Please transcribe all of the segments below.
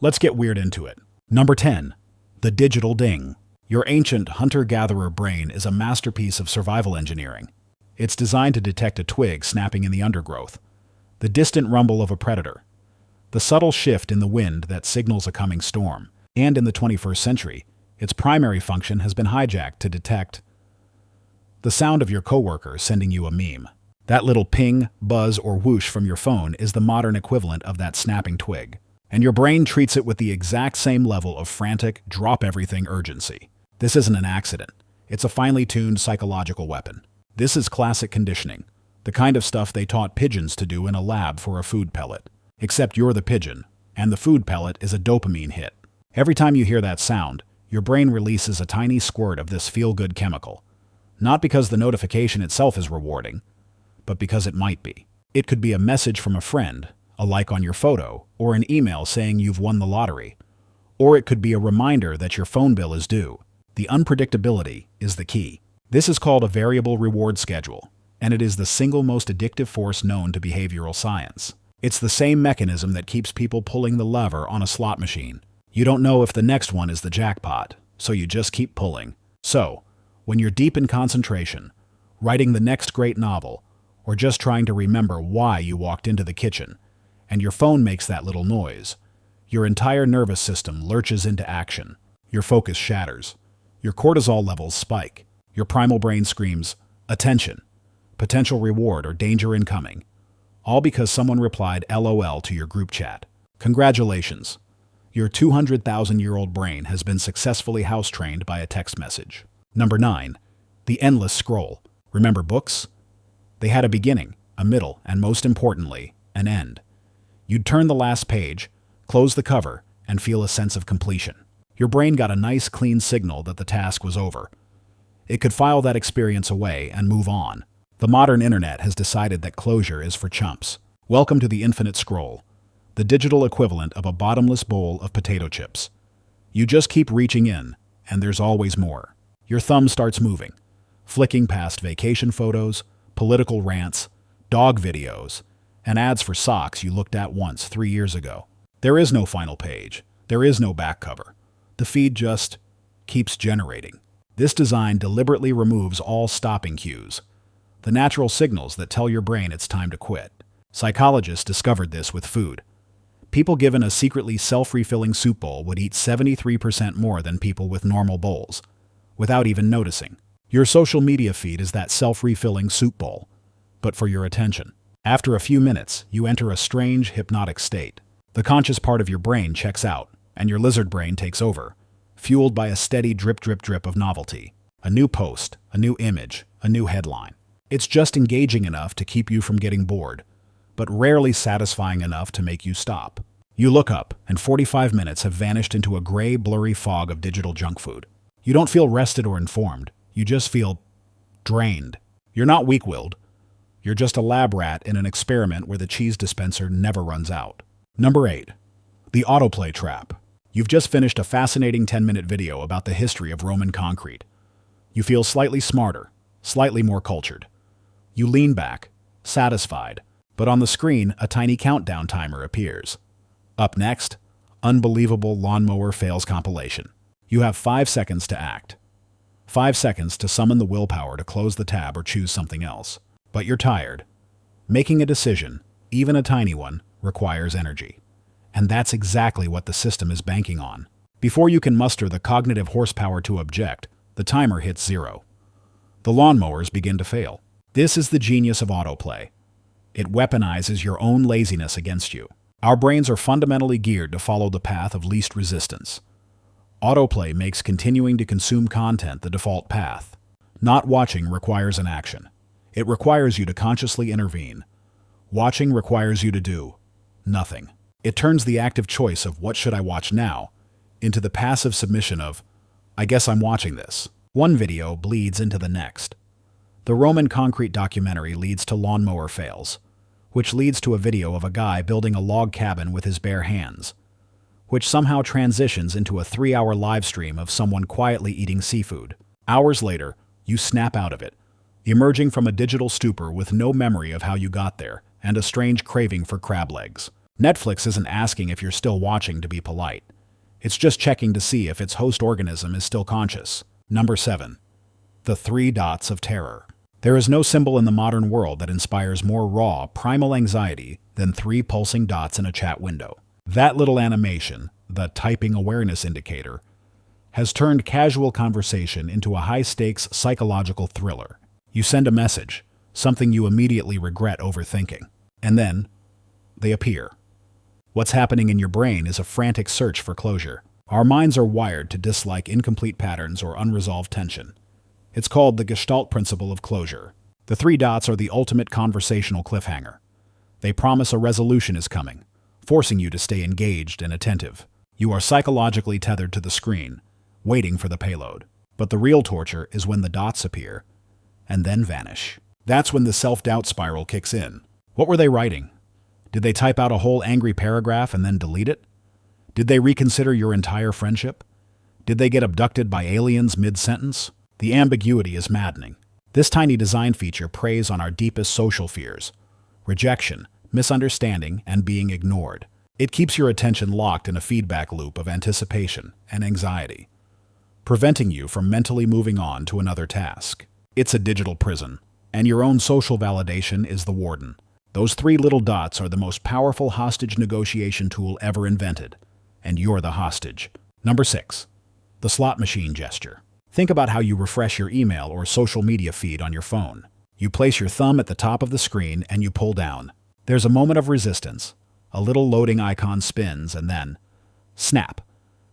Let's get weird into it. Number 10. The digital ding. Your ancient hunter-gatherer brain is a masterpiece of survival engineering. It's designed to detect a twig snapping in the undergrowth, the distant rumble of a predator, the subtle shift in the wind that signals a coming storm. And in the 21st century, its primary function has been hijacked to detect the sound of your coworker sending you a meme. That little ping, buzz, or whoosh from your phone is the modern equivalent of that snapping twig. And your brain treats it with the exact same level of frantic, drop-everything urgency. This isn't an accident. It's a finely tuned psychological weapon. This is classic conditioning, the kind of stuff they taught pigeons to do in a lab for a food pellet. Except you're the pigeon, and the food pellet is a dopamine hit. Every time you hear that sound, your brain releases a tiny squirt of this feel-good chemical. Not because the notification itself is rewarding, but because it might be. It could be a message from a friend, a like on your photo, or an email saying you've won the lottery. Or it could be a reminder that your phone bill is due. The unpredictability is the key. This is called a variable reward schedule, and it is the single most addictive force known to behavioral science. It's the same mechanism that keeps people pulling the lever on a slot machine. You don't know if the next one is the jackpot, so you just keep pulling. So, when you're deep in concentration, writing the next great novel, or just trying to remember why you walked into the kitchen, and your phone makes that little noise, your entire nervous system lurches into action. Your focus shatters. Your cortisol levels spike. Your primal brain screams, "Attention, potential reward or danger incoming," all because someone replied LOL to your group chat. Congratulations. Your 200,000-year-old brain has been successfully house-trained by a text message. Number 9. The endless scroll. Remember books? They had a beginning, a middle, and most importantly, an end. You'd turn the last page, close the cover, and feel a sense of completion. Your brain got a nice clean signal that the task was over. It could file that experience away and move on. The modern internet has decided that closure is for chumps. Welcome to the infinite scroll, the digital equivalent of a bottomless bowl of potato chips. You just keep reaching in, and there's always more. Your thumb starts moving, flicking past vacation photos, political rants, dog videos, and ads for socks you looked at once 3 years ago. There is no final page. There is no back cover. The feed just keeps generating. This design deliberately removes all stopping cues, the natural signals that tell your brain it's time to quit. Psychologists discovered this with food. People given a secretly self-refilling soup bowl would eat 73% more than people with normal bowls, without even noticing. Your social media feed is that self-refilling soup bowl, but for your attention. After a few minutes, you enter a strange, hypnotic state. The conscious part of your brain checks out, and your lizard brain takes over, fueled by a steady drip, drip, drip of novelty. A new post, a new image, a new headline. It's just engaging enough to keep you from getting bored, but rarely satisfying enough to make you stop. You look up, and 45 minutes have vanished into a gray, blurry fog of digital junk food. You don't feel rested or informed. You just feel drained. You're not weak-willed. You're just a lab rat in an experiment where the cheese dispenser never runs out. Number 8. The Autoplay Trap. You've just finished a fascinating 10-minute video about the history of Roman concrete. You feel slightly smarter, slightly more cultured. You lean back, satisfied, but on the screen, a tiny countdown timer appears. Up next, unbelievable lawnmower fails compilation. You have 5 seconds to act. 5 seconds to summon the willpower to close the tab or choose something else. But you're tired. Making a decision, even a tiny one, requires energy. And that's exactly what the system is banking on. Before you can muster the cognitive horsepower to object, the timer hits 0. The lawnmowers begin to fail. This is the genius of autoplay. It weaponizes your own laziness against you. Our brains are fundamentally geared to follow the path of least resistance. Autoplay makes continuing to consume content the default path. Not watching requires an action. It requires you to consciously intervene. Watching requires you to do nothing. It turns the active choice of what should I watch now into the passive submission of, I guess I'm watching this. One video bleeds into the next. The Roman concrete documentary leads to lawnmower fails, which leads to a video of a guy building a log cabin with his bare hands, which somehow transitions into a 3-hour live stream of someone quietly eating seafood. Hours later, you snap out of it, emerging from a digital stupor with no memory of how you got there and a strange craving for crab legs. Netflix isn't asking if you're still watching to be polite. It's just checking to see if its host organism is still conscious. Number 7. The 3 dots of terror. There is no symbol in the modern world that inspires more raw, primal anxiety than 3 pulsing dots in a chat window. That little animation, the typing awareness indicator, has turned casual conversation into a high-stakes psychological thriller. You send a message, something you immediately regret overthinking, and then they appear. What's happening in your brain is a frantic search for closure. Our minds are wired to dislike incomplete patterns or unresolved tension. It's called the Gestalt principle of closure. The 3 dots are the ultimate conversational cliffhanger. They promise a resolution is coming, forcing you to stay engaged and attentive. You are psychologically tethered to the screen, waiting for the payload. But the real torture is when the dots appear and then vanish. That's when the self-doubt spiral kicks in. What were they writing? Did they type out a whole angry paragraph and then delete it? Did they reconsider your entire friendship? Did they get abducted by aliens mid-sentence? The ambiguity is maddening. This tiny design feature preys on our deepest social fears: rejection, misunderstanding, and being ignored. It keeps your attention locked in a feedback loop of anticipation and anxiety, preventing you from mentally moving on to another task. It's a digital prison, and your own social validation is the warden. Those 3 little dots are the most powerful hostage negotiation tool ever invented, and you're the hostage. Number 6. The slot machine gesture. Think about how you refresh your email or social media feed on your phone. You place your thumb at the top of the screen and you pull down. There's a moment of resistance. A little loading icon spins and then, snap,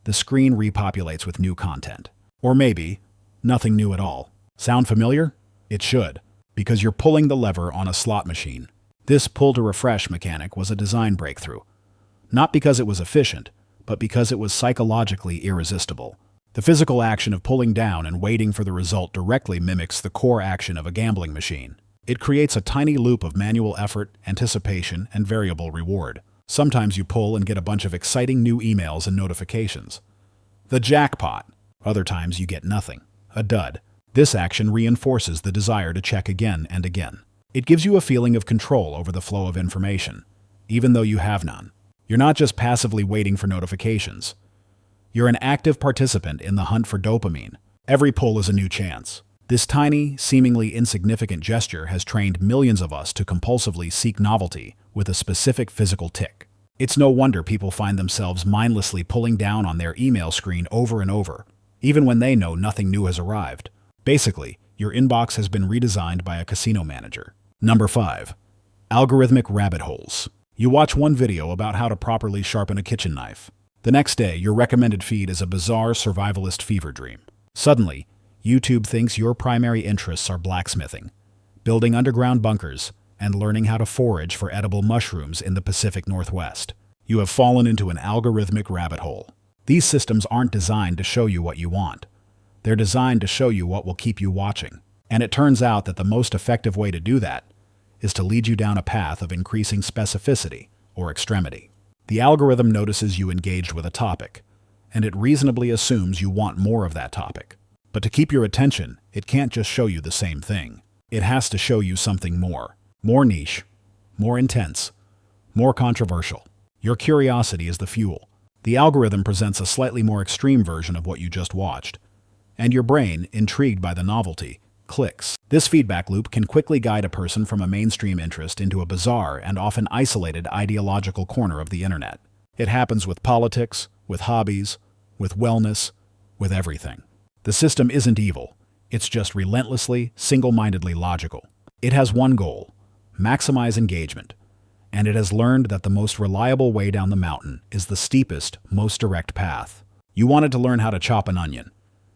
the screen repopulates with new content. Or maybe, nothing new at all. Sound familiar? It should, because you're pulling the lever on a slot machine. This pull-to-refresh mechanic was a design breakthrough. Not because it was efficient, but because it was psychologically irresistible. The physical action of pulling down and waiting for the result directly mimics the core action of a gambling machine. It creates a tiny loop of manual effort, anticipation, and variable reward. Sometimes you pull and get a bunch of exciting new emails and notifications. The jackpot. Other times you get nothing. A dud. This action reinforces the desire to check again and again. It gives you a feeling of control over the flow of information, even though you have none. You're not just passively waiting for notifications. You're an active participant in the hunt for dopamine. Every pull is a new chance. This tiny, seemingly insignificant gesture has trained millions of us to compulsively seek novelty with a specific physical tick. It's no wonder people find themselves mindlessly pulling down on their email screen over and over, even when they know nothing new has arrived. Basically, your inbox has been redesigned by a casino manager. Number 5. Algorithmic rabbit holes. You watch one video about how to properly sharpen a kitchen knife. The next day, your recommended feed is a bizarre survivalist fever dream. Suddenly, YouTube thinks your primary interests are blacksmithing, building underground bunkers, and learning how to forage for edible mushrooms in the Pacific Northwest. You have fallen into an algorithmic rabbit hole. These systems aren't designed to show you what you want. They're designed to show you what will keep you watching. And it turns out that the most effective way to do that is to lead you down a path of increasing specificity or extremity. The algorithm notices you engaged with a topic, and it reasonably assumes you want more of that topic. But to keep your attention, it can't just show you the same thing. It has to show you something more niche, more intense, more controversial. Your curiosity is the fuel. The algorithm presents a slightly more extreme version of what you just watched, and your brain, intrigued by the novelty, clicks. This feedback loop can quickly guide a person from a mainstream interest into a bizarre and often isolated ideological corner of the internet. It happens with politics, with hobbies, with wellness, with everything. The system isn't evil. It's just relentlessly, single-mindedly logical. It has one goal: maximize engagement. And it has learned that the most reliable way down the mountain is the steepest, most direct path. You wanted to learn how to chop an onion,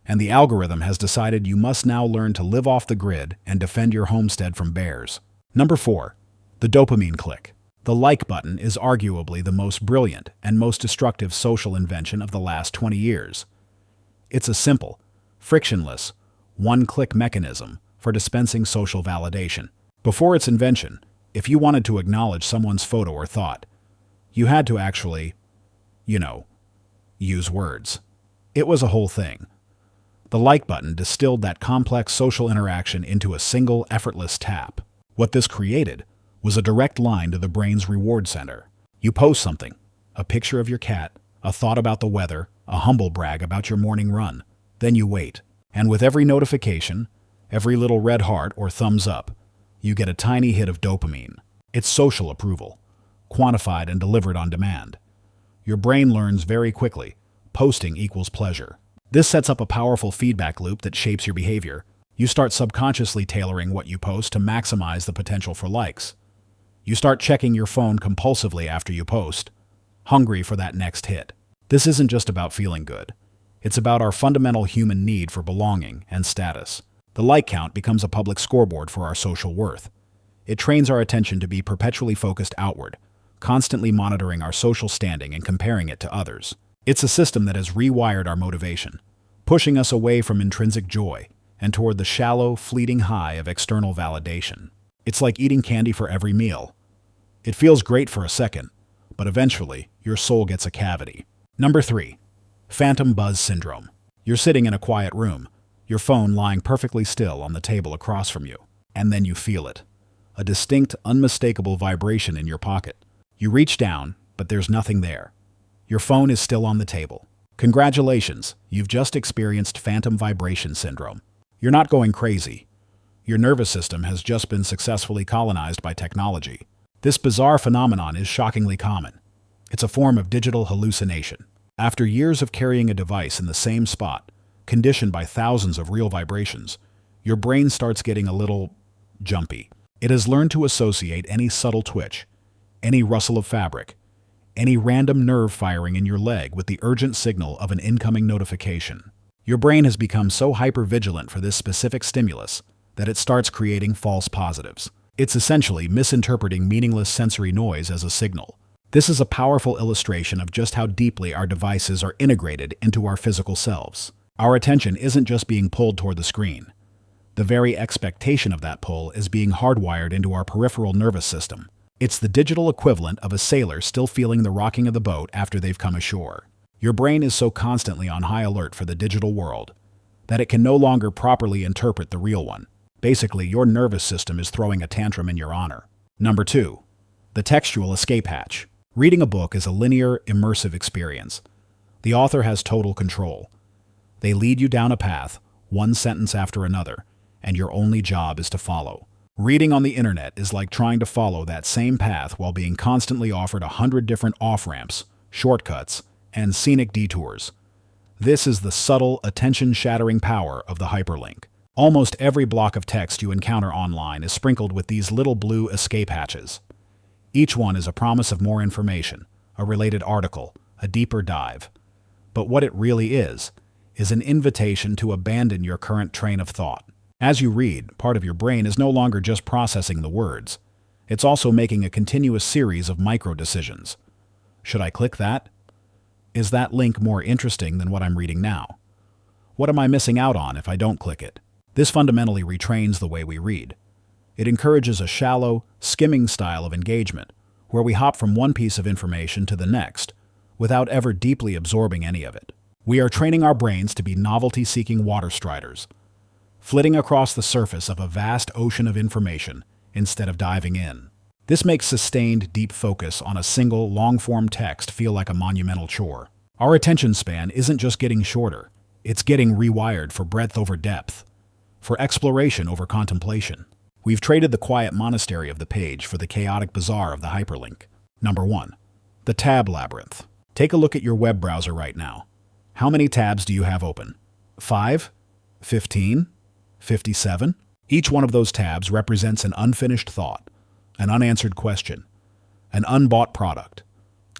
and the algorithm has decided you must now learn to live off the grid and defend your homestead from bears. Number 4. The Dopamine Click. The like button is arguably the most brilliant and most destructive social invention of the last 20 years. It's a simple, frictionless, one-click mechanism for dispensing social validation. Before its invention, if you wanted to acknowledge someone's photo or thought, you had to actually, use words. It was a whole thing. The like button distilled that complex social interaction into a single, effortless tap. What this created was a direct line to the brain's reward center. You post something, a picture of your cat, a thought about the weather, a humble brag about your morning run. Then you wait. And with every notification, every little red heart or thumbs up, you get a tiny hit of dopamine. It's social approval, quantified and delivered on demand. Your brain learns very quickly, posting equals pleasure. This sets up a powerful feedback loop that shapes your behavior. You start subconsciously tailoring what you post to maximize the potential for likes. You start checking your phone compulsively after you post, hungry for that next hit. This isn't just about feeling good. It's about our fundamental human need for belonging and status. The like count becomes a public scoreboard for our social worth. It trains our attention to be perpetually focused outward, constantly monitoring our social standing and comparing it to others. It's a system that has rewired our motivation, pushing us away from intrinsic joy and toward the shallow, fleeting high of external validation. It's like eating candy for every meal. It feels great for a second, but eventually, your soul gets a cavity. Number 3. Phantom buzz syndrome. You're sitting in a quiet room, your phone lying perfectly still on the table across from you, and then you feel it. A distinct, unmistakable vibration in your pocket. You reach down, but there's nothing there. Your phone is still on the table. Congratulations, you've just experienced phantom vibration syndrome. You're not going crazy. Your nervous system has just been successfully colonized by technology. This bizarre phenomenon is shockingly common. It's a form of digital hallucination. After years of carrying a device in the same spot, conditioned by thousands of real vibrations, your brain starts getting a little jumpy. It has learned to associate any subtle twitch, any rustle of fabric, any random nerve firing in your leg with the urgent signal of an incoming notification. Your brain has become so hypervigilant for this specific stimulus that it starts creating false positives. It's essentially misinterpreting meaningless sensory noise as a signal. This is a powerful illustration of just how deeply our devices are integrated into our physical selves. Our attention isn't just being pulled toward the screen. The very expectation of that pull is being hardwired into our peripheral nervous system. It's the digital equivalent of a sailor still feeling the rocking of the boat after they've come ashore. Your brain is so constantly on high alert for the digital world that it can no longer properly interpret the real one. Basically, your nervous system is throwing a tantrum in your honor. Number 2. The textual escape hatch. Reading a book is a linear, immersive experience. The author has total control. They lead you down a path, one sentence after another, and your only job is to follow. Reading on the internet is like trying to follow that same path while being constantly offered 100 different off-ramps, shortcuts, and scenic detours. This is the subtle, attention-shattering power of the hyperlink. Almost every block of text you encounter online is sprinkled with these little blue escape hatches. Each one is a promise of more information, a related article, a deeper dive. But what it really is an invitation to abandon your current train of thought. As you read, part of your brain is no longer just processing the words. It's also making a continuous series of micro-decisions. Should I click that? Is that link more interesting than what I'm reading now? What am I missing out on if I don't click it? This fundamentally retrains the way we read. It encourages a shallow, skimming style of engagement, where we hop from one piece of information to the next, without ever deeply absorbing any of it. We are training our brains to be novelty-seeking water striders, flitting across the surface of a vast ocean of information instead of diving in. This makes sustained, deep focus on a single, long-form text feel like a monumental chore. Our attention span isn't just getting shorter, it's getting rewired for breadth over depth, for exploration over contemplation. We've traded the quiet monastery of the page for the chaotic bazaar of the hyperlink. Number 1. The Tab Labyrinth. Take a look at your web browser right now. How many tabs do you have open? 5? 15? 57? Each one of those tabs represents an unfinished thought, an unanswered question, an unbought product,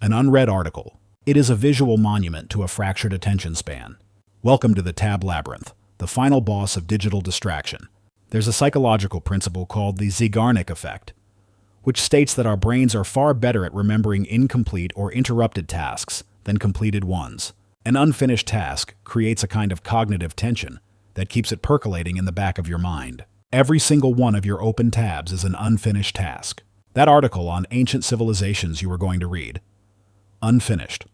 an unread article. It is a visual monument to a fractured attention span. Welcome to the Tab Labyrinth, the final boss of digital distraction. There's a psychological principle called the Zeigarnik effect, which states that our brains are far better at remembering incomplete or interrupted tasks than completed ones. An unfinished task creates a kind of cognitive tension that keeps it percolating in the back of your mind. Every single one of your open tabs is an unfinished task. That article on ancient civilizations you were going to read, unfinished.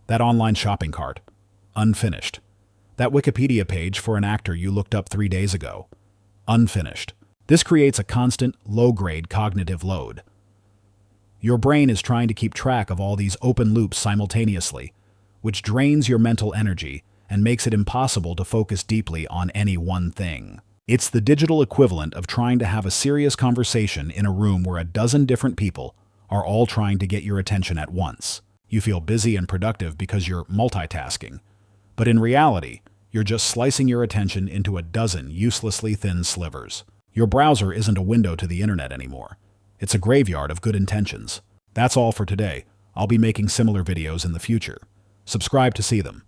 That online shopping cart, unfinished. That Wikipedia page for an actor you looked up 3 days ago, unfinished. This creates a constant, low-grade cognitive load. Your brain is trying to keep track of all these open loops simultaneously, which drains your mental energy and makes it impossible to focus deeply on any one thing. It's the digital equivalent of trying to have a serious conversation in a room where a dozen different people are all trying to get your attention at once. You feel busy and productive because you're multitasking, but in reality, you're just slicing your attention into a dozen uselessly thin slivers. Your browser isn't a window to the internet anymore. It's a graveyard of good intentions. That's all for today. I'll be making similar videos in the future. Subscribe to see them.